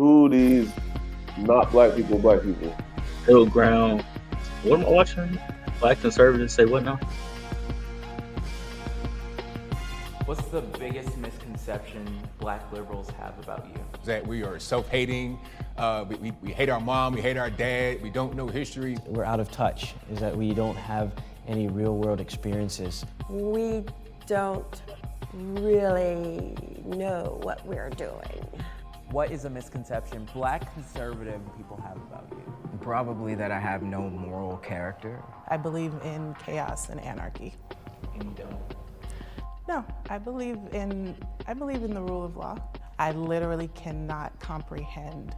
Who these not black people, black people? Middle ground. What am I watching? Black conservatives say what now? What's the biggest misconception black liberals have about you? That we are self-hating, we hate our mom, we hate our dad, we don't know history. We're out of touch, is that we don't have any real world experiences. We don't really know what we're doing. What is a misconception black conservative people have about you? Probably that I have no moral character. I believe in chaos and anarchy. And you don't? No, I believe in the rule of law. I literally cannot comprehend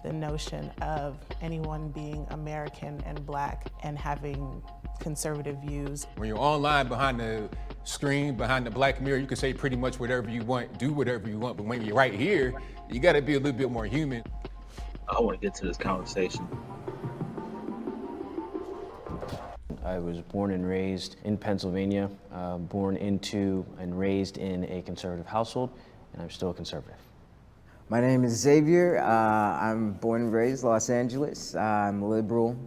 the notion of anyone being American and black and having conservative views. When you're online behind the screen, behind the black mirror, you can say pretty much whatever you want, do whatever you want, but when you're right here, you gotta be a little bit more human. I want to get to this conversation. I was born and raised in Pennsylvania, born into and raised in a conservative household, and I'm still a conservative. My name is Xavier. I'm born and raised Los Angeles. I'm liberal.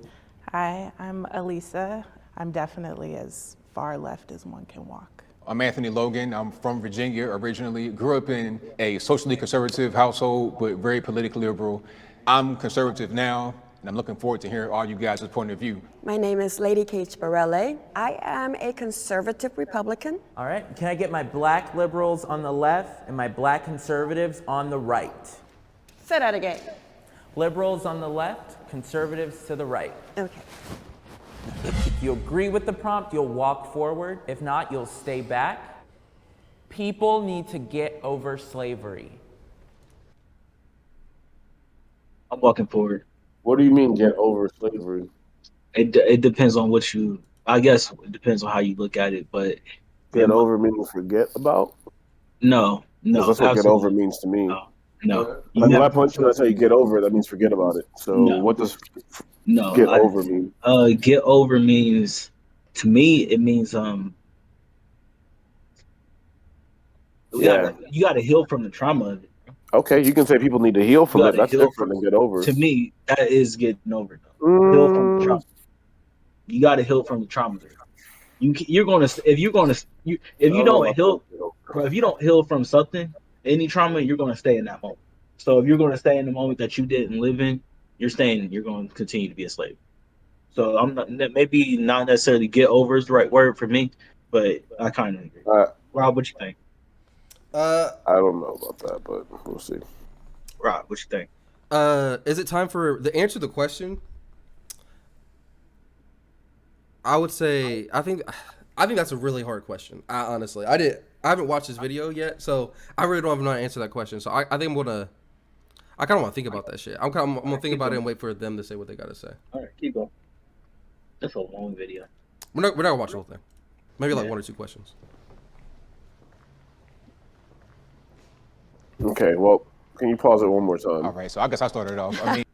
Hi, I'm Elisa. I'm definitely as far left as one can walk. I'm Anthony Logan. I'm from Virginia originally. Grew up in a socially conservative household, but very politically liberal. I'm conservative now, and I'm looking forward to hearing all you guys' point of view. My name is Lady Kate Barelle. I am a conservative Republican. All right, can I get my black liberals on the left and my black conservatives on the right? Say that again. Liberals on the left, conservatives to the right. Okay. If you agree with the prompt, you'll walk forward. If not, you'll stay back. People need to get over slavery. I'm walking forward. What do you mean get over slavery? It depends on what you. I guess it depends on how you look at it, but Get over meaning forget about? no. 'Cause that's what get over means to me. No. Like when I punch you, I say get over it, that means forget about it. So No. what does No. get over mean? Get over means, to me, it means you gotta heal from the trauma of it. Okay, you can say people need to heal from You it. gotta That's heal different than get over. To me, that is getting over it. Heal from the Mm, trauma. You gotta heal from the trauma. You're gonna if you don't heal, bro, if you don't heal from something, any trauma, you're gonna stay in that moment. So if you're gonna stay in the moment that you didn't live in, you're going to continue to be a slave. So I'm not, maybe not necessarily get over is the right word for me, but I kind of agree. Rob, what you think? I don't know about that, but we'll see. Rob, what you think? Is it time for the answer to the question? I would say I think that's a really hard question. I haven't watched this video yet, so I really don't know how to answer that question. So I think I kind of want to think about that shit. I'm gonna think about it and wait for them to say what they gotta say. All right, keep going. That's a long video. We're not gonna watch the whole thing. Maybe like one or two questions. Okay, well, can you pause it one more time? All right, so I guess I started off. I mean,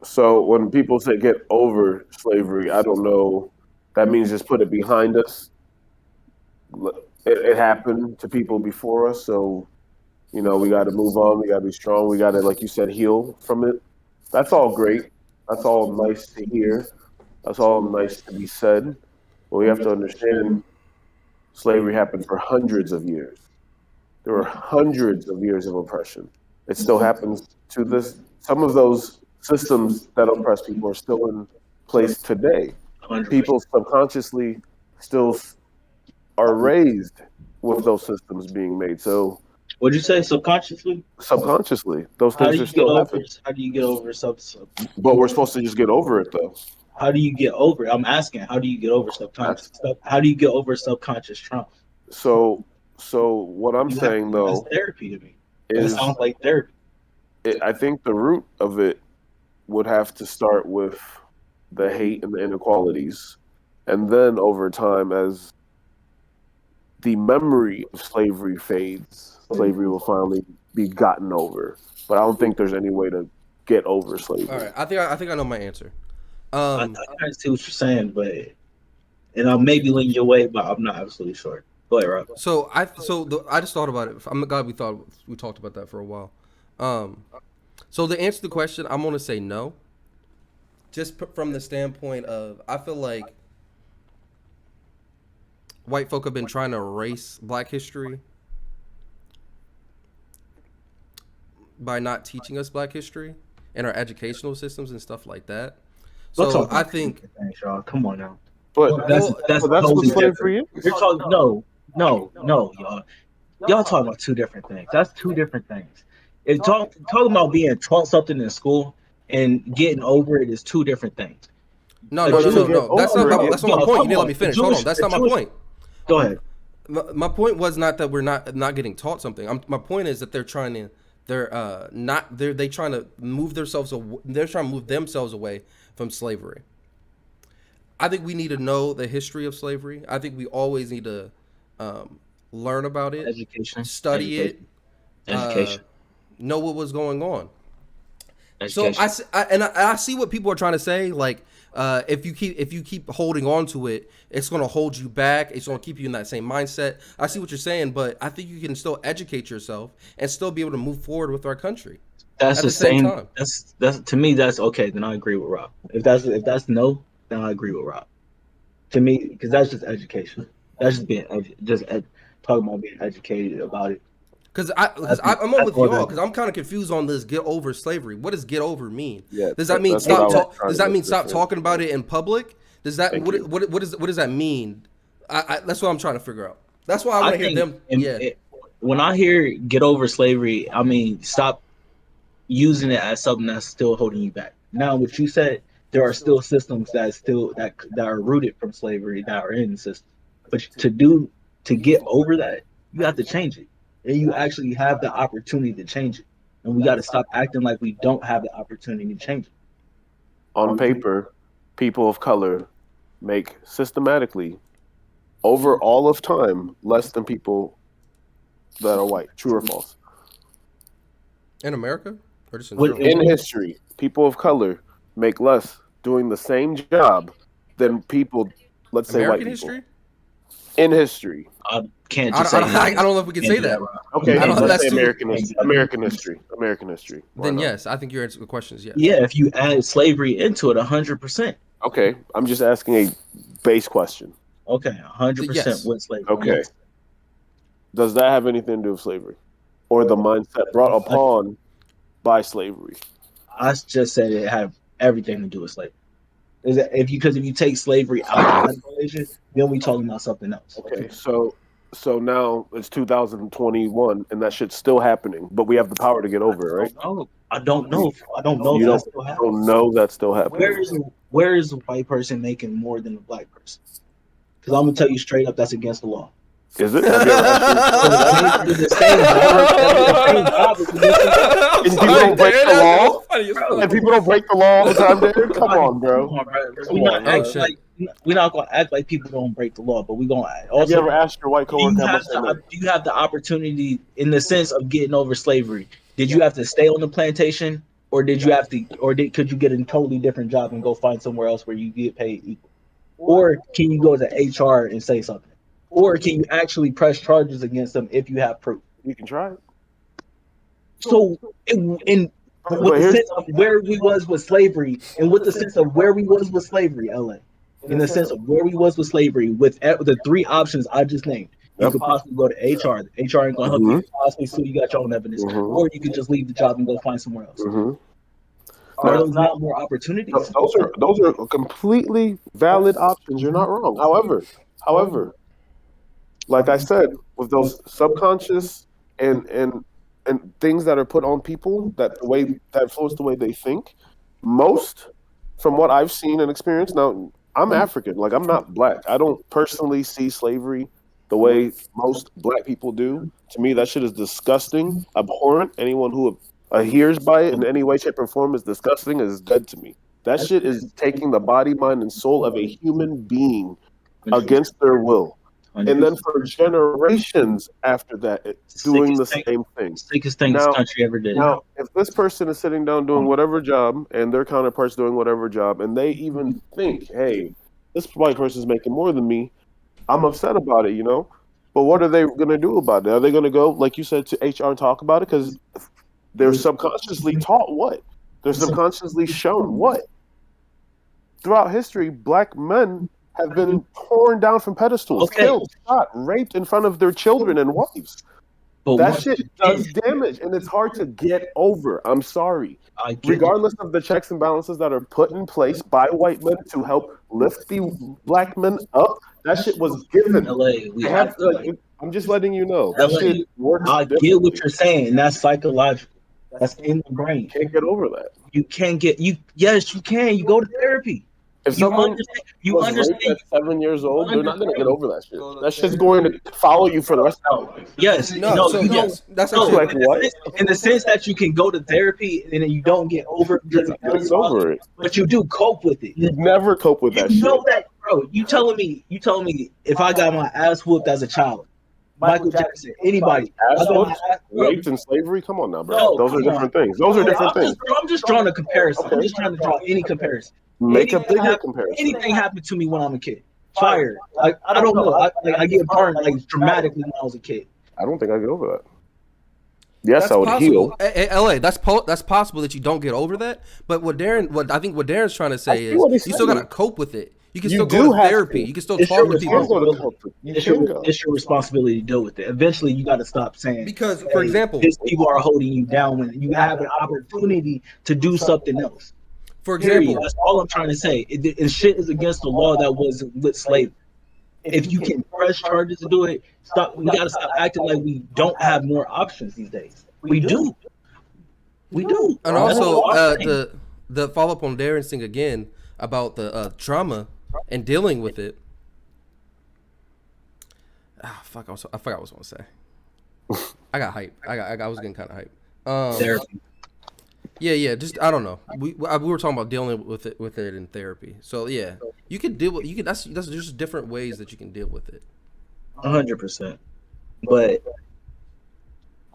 So when people say get over slavery, I don't know. That means just put it behind us. It happened to people before us, so we got to move on. We got to be strong. We got to, like you said, heal from it. That's all great. That's all nice to hear. That's all nice to be said. But we have to understand slavery happened for hundreds of years. There were hundreds of years of oppression. It still happens to this. Some of those systems that oppress people are still in place today. 100%. People subconsciously still are raised with those systems being made. So What'd you say? Subconsciously? subconsciously, those How do things you are get still over? happening. How do you get over But we're supposed to just get over it, though. How do you get over it? I'm asking. How do you get over subconscious stuff? How do you get over subconscious trauma? So what I'm saying, That's though, therapy to me. It is sounds like therapy. I think the root of it would have to start with the hate and the inequalities. And then over time, as the memory of slavery fades, slavery will finally be gotten over. But I don't think there's any way to get over slavery. All right, I think I know my answer. I kind of see what you're saying, and I may be leaning your way, but I'm not absolutely sure. Go ahead, Rob. I just thought about it. I'm glad we talked about that for a while. So to answer the question, I'm gonna say no. Just from the standpoint of, I feel like white folk have been trying to erase Black history by not teaching us Black history in our educational systems and stuff like that. So I think, y'all, come on now. But That's that's totally what slavery different. is. You're talking no, y'all. Y'all talking about two different things. That's two different things. If talking about being taught something in school and getting over it is two different things. no. But you get That's not over my, it. that's not my No, point. You come didn't let on. me finish. The Hold on. Jewish- That's the not my Jewish- point. Go ahead. My point was not that we're not getting taught something. My point is that they're trying to move themselves away from slavery. I think we need to know the history of slavery. I think we always need to learn about it, Education. study Education. know what was going on. Education. So I see what people are trying to say. Like, if you keep holding on to it, it's going to hold you back. It's going to keep you in that same mindset. I see what you're saying, but I think you can still educate yourself and still be able to move forward with our country. That's at the same same. time. That's to me. That's okay. Then I agree with Rob. If that's no, then I agree with Rob. To me, because that's just education. That's just being talking about being educated about it. Because I'm on with y'all. Because I'm kind of confused on this. Get over slavery. What does get over mean? Yeah, Does that mean that's what I was trying Does to that mean stop understand. talking about it in public? Does that Thank what you. does that mean? That's what I'm trying to figure out. That's why I want to hear them. When I hear get over slavery, I mean stop using it as something that's still holding you back. Now, what you said, there are still systems that are rooted from slavery that are in the system. But to get over that, you have to change it, and you actually have the opportunity to change it. And we got to stop acting like we don't have the opportunity to change it. On paper, people of color make systematically over all of time less than people that are white. True or false? In America, or just in What- general? In history, people of color make less doing the same job than people, let's say white American people. history? In history. I can't I just say don't know if we can say that. Okay, I don't- let's that's say too- American history. American history. Why Then not? yes, I think your answer to the question is yes. Yeah, if you add slavery into it, 100%. Okay, I'm just asking a base question. Okay, 100% Yes. with slavery. Okay. Yes. Does that have anything to do with slavery? Or the mindset brought upon by slavery? I just said it had everything to do with slavery. Is that if you take slavery out of the equation, then we talking about something else. Okay, so now it's 2021 and that shit's still happening, but we have the power to get over it, right? Oh, I don't know. I don't know You if don't, that's still happening. don't know that's still happening. Where is a white person making more than a black person? Because I'm gonna tell you straight up, that's against the law. Is it? Have you ever actually? The same job. And people don't break the law? And people don't break the law all the time, dude? Come on, bro. We're not gonna act like people don't break the law, but we're gonna Have also. you ever asked your white coworker how much they make? Do you have the opportunity in the sense of getting over slavery? Did you have to stay on the plantation, or could you get a totally different job and go find somewhere else where you get paid equal? Or can you go to HR and say something? Or can you actually press charges against them if you have proof? You can try it. So, with the sense of where we was with slavery, and with the sense of where we was with slavery, LA, in the sense of where we was with slavery, with the three options I just named, you could possibly go to HR. The HR ain't gonna help you. Possibly sue you, got your own evidence, or you could just leave the job and go find somewhere else. Are those not more opportunities? Those are completely valid options. You're not wrong. However, like I said, with those subconscious and things that are put on people that influence the way they think, most from what I've seen and experienced. Now, I'm African. Like, I'm not black. I don't personally see slavery the way most black people do. To me, that shit is disgusting, abhorrent. Anyone who adheres by it in any way, shape, or form is disgusting, is dead to me. That shit is taking the body, mind, and soul of a human being against their will. And then for generations after that, it's doing the same thing. Sickest thing this country ever did. Now, if this person is sitting down doing whatever job and their counterparts doing whatever job, and they even think, hey, this white person's making more than me, I'm upset about it, you know? But what are they going to do about it? Are they going to go, like you said, to HR and talk about it? Because They're subconsciously taught what? They're subconsciously shown what? Throughout history, black men have been torn down from pedestals, killed, shot, raped in front of their children and wives. But That shit does damage, and it's hard to get over. I'm sorry. Regardless of the checks and balances that are put in place by white men to help lift the black men up, that shit was given. I'm just letting you know. That shit works. I get what you're saying. That's psychological. That's in the brain. Can't get over that. You can't get you. Yes, you can. You go to therapy. If someone was raped at 7 years old, they're not going to get over that shit. That shit's going to follow you for the rest of their life. Yes. That's actually like what? In the sense that you can go to therapy and then you don't get over it. Get over it. But you do cope with it. You never cope with that shit. You know that, bro. You telling me if I got my ass whooped as a child, Michael Jackson, anybody, raped in slavery? Come on now, bro. Those are different things. Those are different things. I'm just drawing a comparison. I'm just trying to draw any comparison. Make a bigger comparison. Anything happened to me when I'm a kid. Fired. Like I don't know. I get burned like dramatically when I was a kid. I don't think I get over that. Yes, that's I would possible. heal. LA, that's possible that you don't get over that. But what I think Darren's trying to say is you still gotta cope with it. You can still go to therapy. You can still talk to people. It's your responsibility to deal with it. Eventually, you got to stop saying because, for example, these people are holding you down when you have an opportunity to do something else. For example, that's all I'm trying to say. And shit is against the law that was with slavery. If you can press charges to do it, stop. We got to stop acting like we don't have more options these days. We do. We do. And also, the follow up on Darren's thing again about the trauma and dealing with it. Fuck! I forgot what I was gonna say. I got hype. I was getting kind of hype. Therapy. Yeah. Just I don't know. We were talking about dealing with it in therapy. So yeah, you could deal with That's just different ways that you can deal with it. 100%. But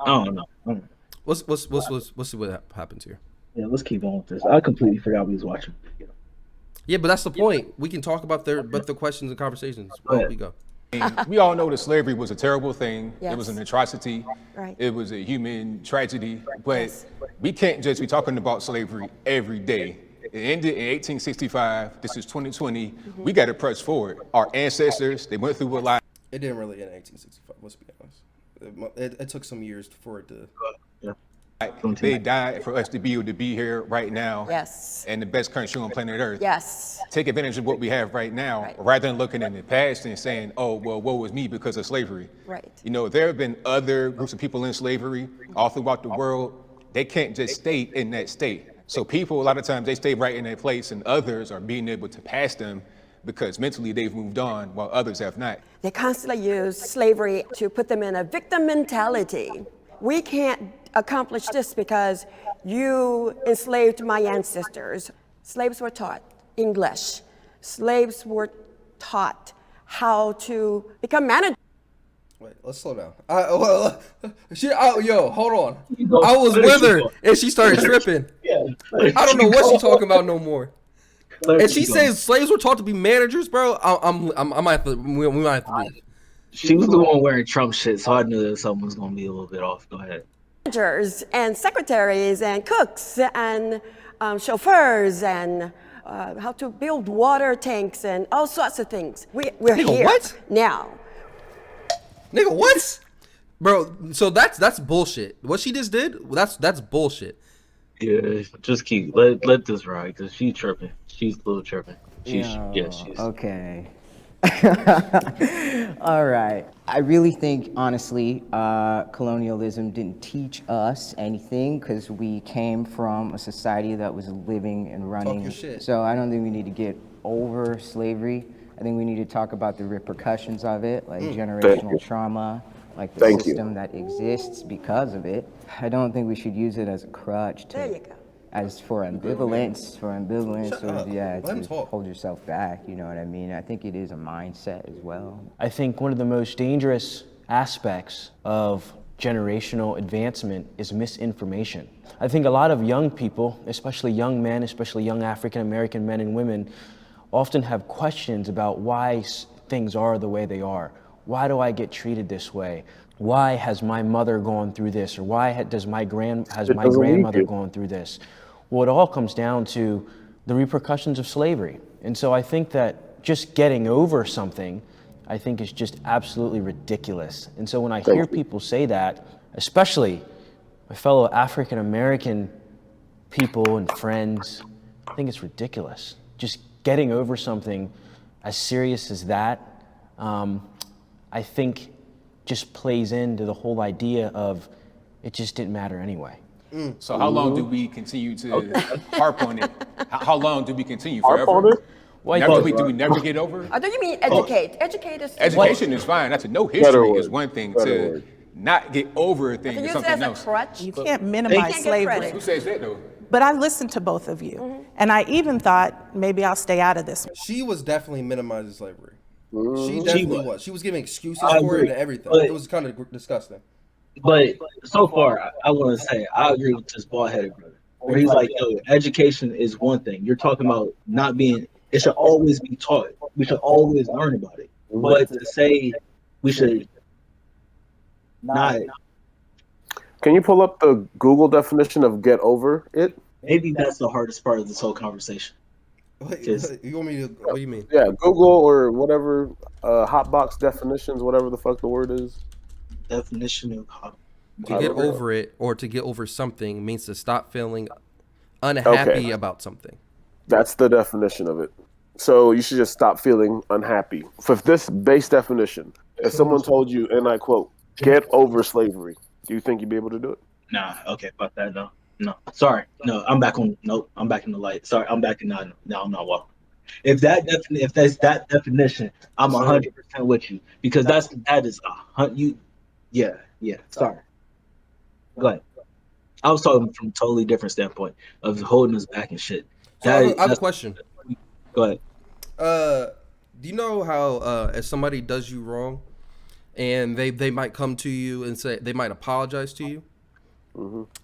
I don't know. Let's see what happens here. Yeah, let's keep on with this. I completely forgot we was watching. Yeah, but that's the point. We can talk about the questions and conversations. Where we go. We all know that slavery was a terrible thing. Yes. It was an atrocity. Right. It was a human tragedy. But we can't just be talking about slavery every day. It ended in 1865. This is 2020. We got to press forward. Our ancestors, they went through a lot. It didn't really end in 1865. Let's be honest. It took some years for it to. They died for us to be able to be here right now. Yes. And the best country on planet Earth. Yes. Take advantage of what we have right now, rather than looking in the past and saying, "Oh, well, woe was me because of slavery." Right. You know, there have been other groups of people in slavery all throughout the world. They can't just stay in that state. So people, a lot of times, they stay right in that place, and others are being able to pass them because mentally they've moved on, while others have not. They constantly use slavery to put them in a victim mentality. We can't accomplish this because you enslaved my ancestors. Slaves were taught English. Slaves were taught how to become managers. Wait, let's slow down. Yo, hold on. I was with her and she started tripping. I don't know what she's talking about no more. And she says slaves were taught to be managers, bro. I might have to. We might have to leave. She was the one wearing Trump shit, so I knew that something was gonna be a little bit off. Go ahead. Managers and secretaries and cooks and chauffeurs and how to build water tanks and all sorts of things. We're Nigga, here what? now. Nigga, what? Bro, so that's bullshit. What she just did, that's bullshit. Yeah, just let this ride because she's tripping. She's a little tripping. She's Okay. All right. I really think, honestly, colonialism didn't teach us anything because we came from a society that was living and running. Talk your shit. So I don't think we need to get over slavery. I think we need to talk about the repercussions of it, like generational trauma, like the system that exists because of it. I don't think we should use it as a crutch There you go. as for ambivalence, to hold yourself back, you know what I mean? I think it is a mindset as well. I think one of the most dangerous aspects of generational advancement is misinformation. I think a lot of young people, especially young men, especially young African American men and women, often have questions about why things are the way they are. why do I get treated this way? Why has my mother gone through this? Or why has my grandmother gone through this? Well, it all comes down to the repercussions of slavery. And so I think that just getting over something, I think is just absolutely ridiculous. And so when I hear people say that, especially my fellow African American people and friends, I think it's ridiculous. Just getting over something as serious as that, I think just plays into the whole idea of it just didn't matter anyway. So how long do we continue to harp on it? How long do we continue Harp on forever? it? Do we never get over it? I thought you mean educate. Educate is Education is fine. That's to know history is one thing. To not get over a thing is use it something as a else. crutch. You can't minimize can't get slavery. credit. Who says that though? But I listened to both of you, and I even thought maybe I'll stay out of this. She was definitely minimizing slavery. Mm-hmm. She definitely was. She was giving excuses I for it agree, and everything. but- It was kind of disgusting. But so far, I want to say I agree with this bald-headed brother. Where he's like, yo, education is one thing. You're talking about not being. It should always be taught. We should always learn about it. But to say we should not, Can you pull up the Google definition of get over it? maybe that's the hardest part of this whole conversation. Wait, Just- you want me to? What do you mean? Yeah, Google or whatever, hotbox definitions, whatever the fuck the word is. Definition of how. To I get don't know. over it or to get over something means to stop feeling unhappy Okay. about something. That's the definition of it. So you should just stop feeling unhappy. For this base definition, if someone told you, and I quote, get over slavery, do you think you'd be able to do it? Nah, okay, fuck that. No, sorry, no, I'm back on. Nope, I'm back in the light. Sorry, I'm back in. No, I'm not walking. If that's that definition, I'm 100% with you because that is you. Yeah. Sorry. Go ahead. I was talking from a totally different standpoint of holding us back and shit. So I have a question. Go ahead. Do you know how if somebody does you wrong, and they might come to you and say they might apologize to you,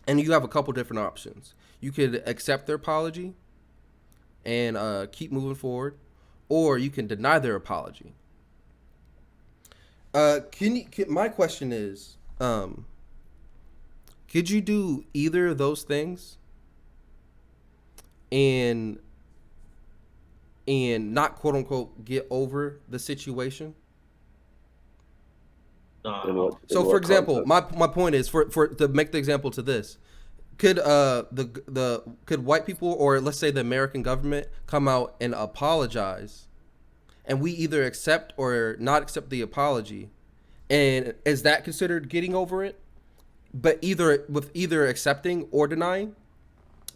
and you have a couple different options. You could accept their apology and keep moving forward, or you can deny their apology. My question is, could you do either of those things and not quote unquote get over the situation? So for example, my point is for to make the example to this, could could white people or let's say the American government come out and apologize, and we either accept or not accept the apology, and is that considered getting over it? But either accepting or denying,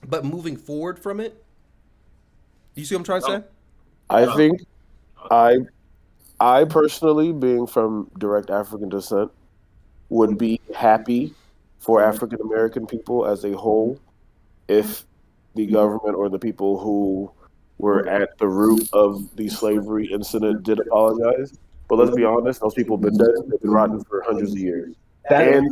but moving forward from it. You see what I'm trying to say? I think I personally, being from direct African descent, would be happy for African American people as a whole if the government or the people who were at the root of the slavery incident did apologize. But let's be honest, those people have been dead. They've been rotten for hundreds of years. That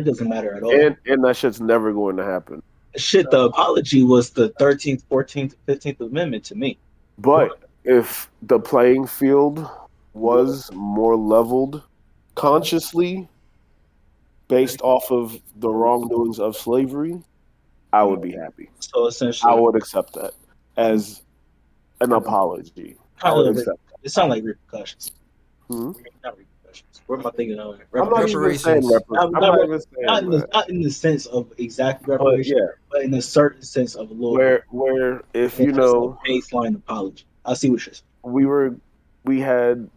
doesn't matter at all. And that shit's never going to happen. Shit, the apology was the 13th, 14th, 15th Amendment to me. But if the playing field was more leveled consciously based off of the wrongdoings of slavery, I would be happy. So essentially, I would accept that as an apology. I would accept that. It sounds like repercussions. Hmm? Not repercussions. What am I thinking of? I'm not even saying Not in the sense of exact reparation, but in a certain sense of a little where if you know baseline apology. I see what you're saying. we had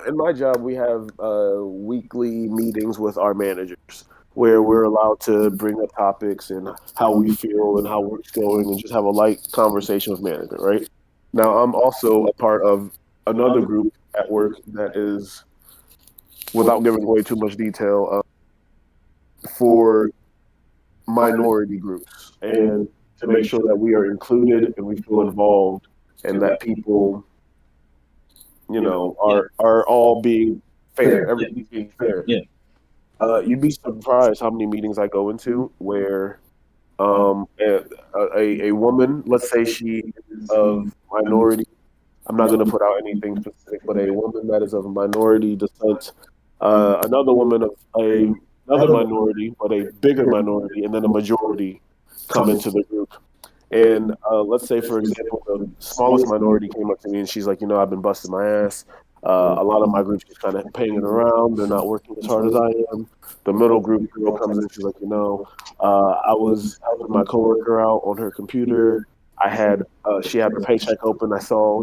in my job we have weekly meetings with our managers where we're allowed to bring up topics and how we feel and how work's going and just have a light conversation with management, right? Now I'm also a part of another group at work that is, without giving away too much detail, for minority groups and to make sure that we are included and we feel involved and that people, you know, are all being fair. Everything's being fair. Yeah. You'd be surprised how many meetings I go into where a woman, let's say she is of minority I'm not going to put out anything specific, but a woman that is of minority descent, another woman of another minority, but a bigger minority, and then a majority come into the group. And let's say, for example, the smallest minority came up to me and she's like, I've been busting my ass. A lot of my groups just kind of hanging around. They're not working as hard as I am. The middle group girl comes in. She's like, I was helping my coworker out on her computer. She had her paycheck open. I saw,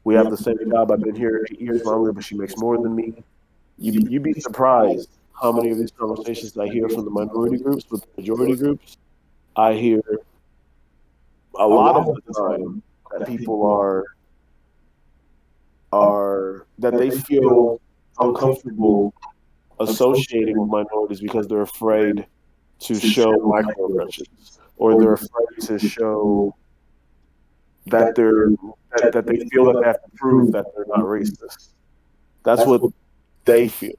we have the same job. I've been here 8 years longer, but she makes more than me. You'd be surprised how many of these conversations I hear from the minority groups with the majority groups. I hear a lot of the time that people are that they feel uncomfortable associating with minorities because they're afraid to show microaggressions, or they're afraid to show that that they feel that they have to prove that they're not racist. That's what they feel.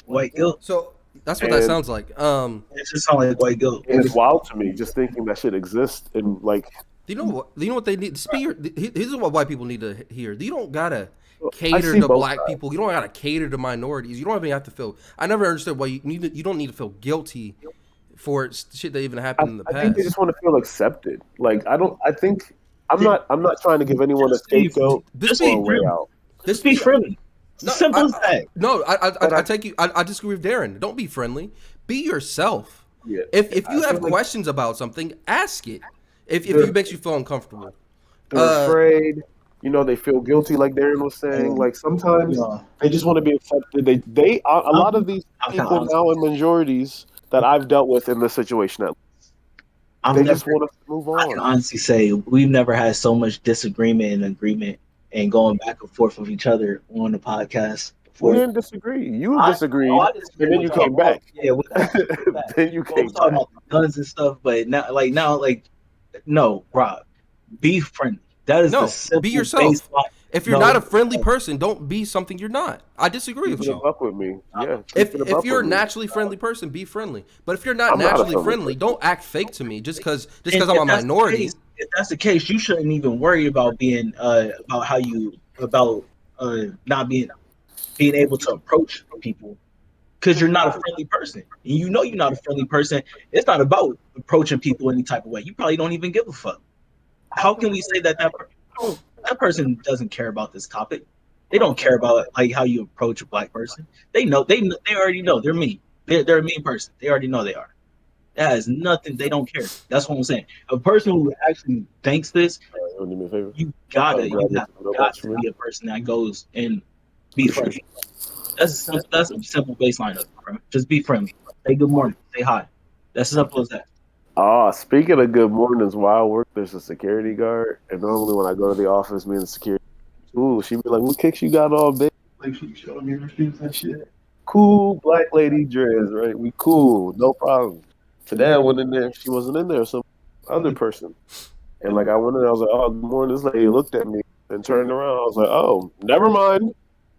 White guilt. So that's what that sounds like. It just sounds like white guilt. And it's wild to me just thinking that shit exists and like. Do you know what they need? Here's what white people need to hear. You don't gotta cater to black people. You don't gotta cater to minorities. You don't even have to feel. I never understood why you don't need to feel guilty for shit that even happened in the past. I think they just want to feel accepted. Like I'm not trying to give anyone a scapegoat or a way out. Just be friendly. Simple as that. No, I disagree with Darren. Don't be friendly. Be yourself. Yeah. If you have questions about something, ask it. If it makes you feel uncomfortable. They're afraid. They feel guilty, like Darren was saying. Like sometimes they just want to be accepted. A lot of these people now in majorities that I've dealt with in this situation, they just want to move on. I can honestly say we've never had so much disagreement and agreement and going back and forth with each other on the podcast. We didn't disagree. You disagreed, and then you came back. Yeah, then you came back. About guns and stuff, but now, no, Rob, be friendly. That is the simple be yourself. Baseline. If you're not a friendly person, don't be something you're not. I disagree with you. Up with me. Yeah. If you're a naturally friendly person, be friendly. But if you're not naturally friendly, don't act fake to me just because I'm a minority. If that's the case, you shouldn't even worry about being not being able to approach people because you're not a friendly person. And you're not a friendly person. It's not about approaching people any type of way. You probably don't even give a fuck. How can we say that person doesn't care about this topic? They don't care about how you approach a black person. They already know they're mean. They're a mean person. They already know they are. That has nothing. They don't care. That's what I'm saying. A person who actually thinks this, you gotta be a person that goes and be friendly. That's a simple baseline of it, bro. Just be friendly. Say good morning. Say hi. That's as simple as that. Speaking of good mornings, while I work, there's a security guard, and normally when I go to the office, me and the security, she'd be like, "What kicks you got all big?" Like she showed me her shoes and shit. Cool black lady dress, right? We cool, no problem. Today I went in there, she wasn't in there, some other person, and I went in there, I was like, "Oh, good morning." This lady looked at me and turned around. I was like, "Oh, never mind.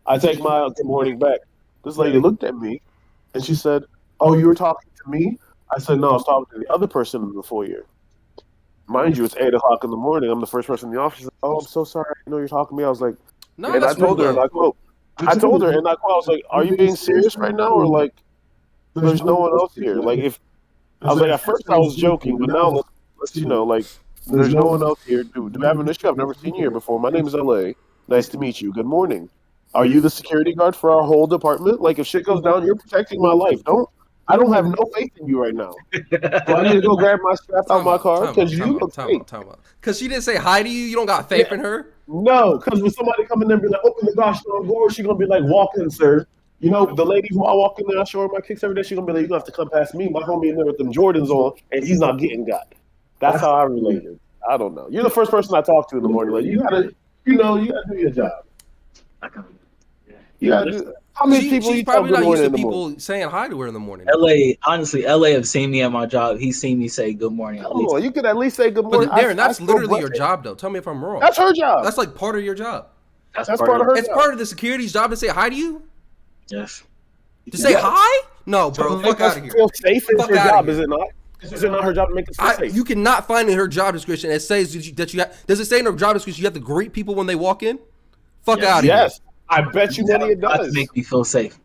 I take my good morning back." This lady looked at me, and she said, "Oh, you were talking to me?" I said, "No, I was talking to the other person in the foyer." Mind you, it's 8 o'clock in the morning. I'm the first person in the office. She's like, "Oh, I'm so sorry. I know you're talking to me." I was like, no, and I told her, I was like, "Are you being serious right now? Or there's no one else here?" I was like, at first I was joking, but now let's there's no one else here. Do you have an issue? I've never seen you here before. My name is LA. Nice to meet you. Good morning. Are you the security guard for our whole department? If shit goes down, you're protecting my life. I don't have no faith in you right now. So I need to go grab my strap out my car because you look fake. Because she didn't say hi to you. You don't got faith in her. No, because when somebody come in there and be like, "Open the gosh darn door," she's gonna be like, "Walk in, sir." The lady who I walk in there, I show her my kicks every day. She's gonna be like, "You're gonna have to come past me. My homie in there with them Jordans on, and he's not getting got." That's how I related. I don't know. You're the first person I talk to in the morning. You gotta do your job. You gotta do. How many people she's you probably talk not used to people saying hi to her in the morning. LA have seen me at my job. He's seen me say good morning. You could at least say good morning. But Darren, that's literally your job, though. Tell me if I'm wrong. That's her job. That's part of your job. That's part of her job. It's part of the security's job to say hi to you? Yes. To say hi? No, bro. Fuck out of here. Feel safe is your job, is it not? Is it not her job to make us feel safe? You cannot find in her job description it says that you does it say in her job description you have to greet people when they walk in? Fuck out of here. Yes, I bet you money it Not to does. make me feel safe.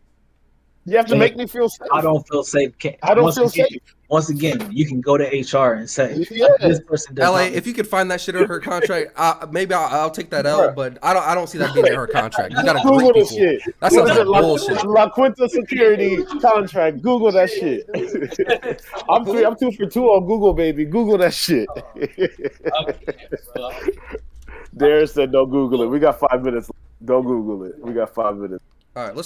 You have to make me feel safe. I don't feel safe. I don't feel safe. Once again, you can go to HR and say, Yeah. this person does LA, not- if you could find that shit in her contract, maybe I'll take that out. But I don't see that being in her contract. You gotta Google greet this people. shit. That What sounds is like it, bullshit. La Quinta Security contract. Google that shit. I'm 2 for 2 on Google, baby. Google that shit. Darius said, "Don't Google it. We got 5 minutes. Don't Google it. We got 5 minutes." All right, let's